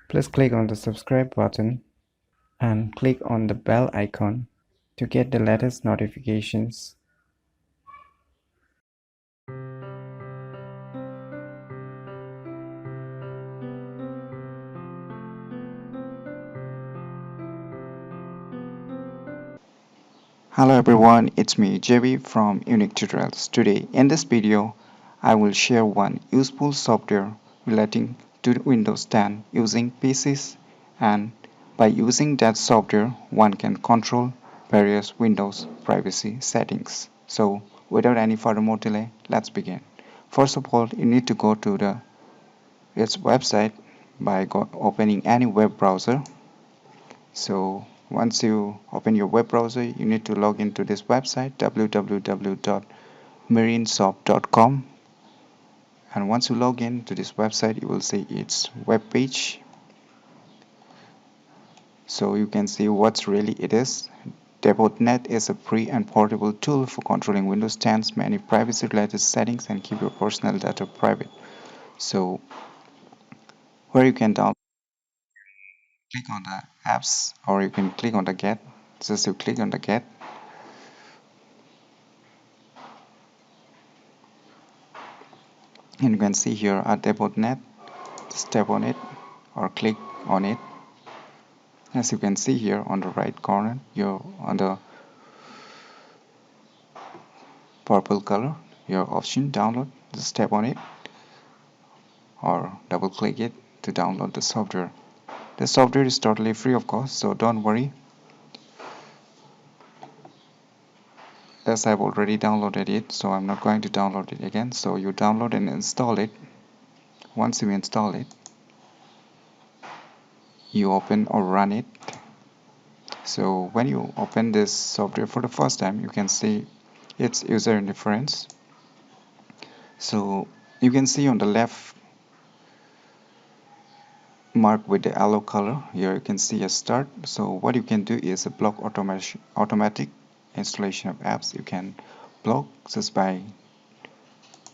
Please click on the subscribe button and click on the bell icon to get the latest notifications. Hello everyone, it's me JB from Unique Tutorials. Today in this video, I will share one useful software relating to Windows 10 using PCs, and by using that software one can control various Windows privacy settings. So without any further more delay, let's begin. First of all, you need to go to its website by opening any web browser. So once you open your web browser, you need to log into this website www.marinesoft.com, and once you log in to this website, you will see its web page. So you can see what really it is. Debug.net is a free and portable tool for controlling Windows 10's many privacy related settings and keep your personal data private. So where you can download, click on the apps, or you can click on the get. Just you click on the get, and you can see here at Debug.net. Just tap on it or click on it. As you can see here on the right corner, you're on the purple color, your option download. Just tap on it or double click it to download the software. The software is totally free of cost, so don't worry, as I've already downloaded it, so I'm not going to download it again. So you download and install it. Once you install it, you open or run it. So when you open this software for the first time, you can see its user interface. So you can see on the left marked with the yellow color, here you can see a start. So what you can do is a block automatic installation of apps. You can block just by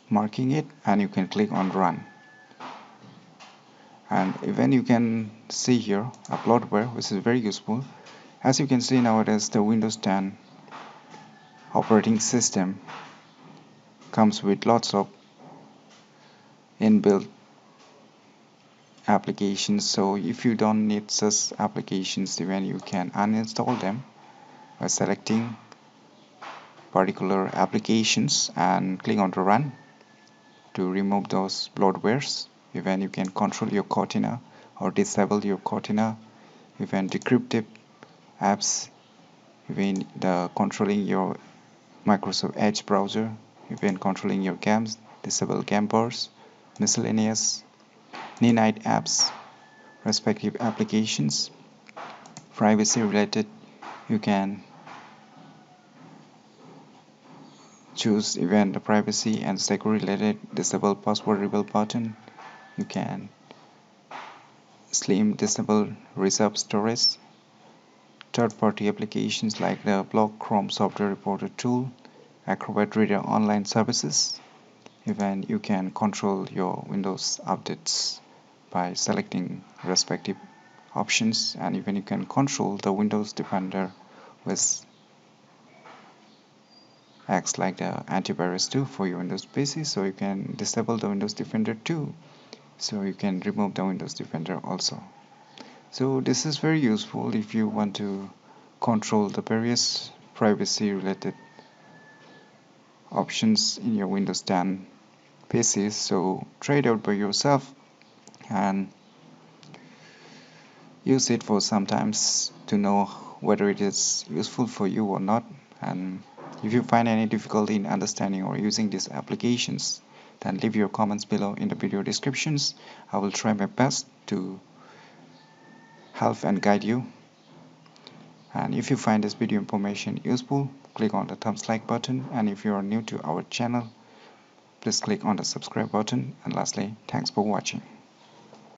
marking it, and you can click on run. And even you can see here uploadware, which is very useful. As you can see nowadays, the Windows 10 operating system comes with lots of inbuilt applications. So if you don't need such applications, then you can uninstall them by selecting particular applications and click on to run to remove those bloatwares. Even you can control your Cortina or disable your Cortina, even decrypted apps, even the controlling your Microsoft Edge browser, even controlling your games, disable game bars, miscellaneous Ninite apps, respective applications. Privacy related, you can choose even the privacy and security related, disable password reveal button. You can slim disable reserve storage. Third-party applications like the Block Chrome software reporter tool, Acrobat Reader online services. Even you can control your Windows updates by selecting respective options, and even you can control the Windows Defender, which acts like the antivirus too for your Windows PC. So you can disable the Windows Defender too, so you can remove the Windows Defender also. So this is very useful if you want to control the various privacy related options in your Windows 10 PCs. So try it out by yourself and use it for sometimes to know whether it is useful for you or not. And if you find any difficulty in understanding or using these applications, then leave your comments below in the video descriptions. I will try my best to help and guide you. And if you find this video information useful, click on the thumbs like button, and if you are new to our channel, please click on the subscribe button. And lastly, thanks for watching.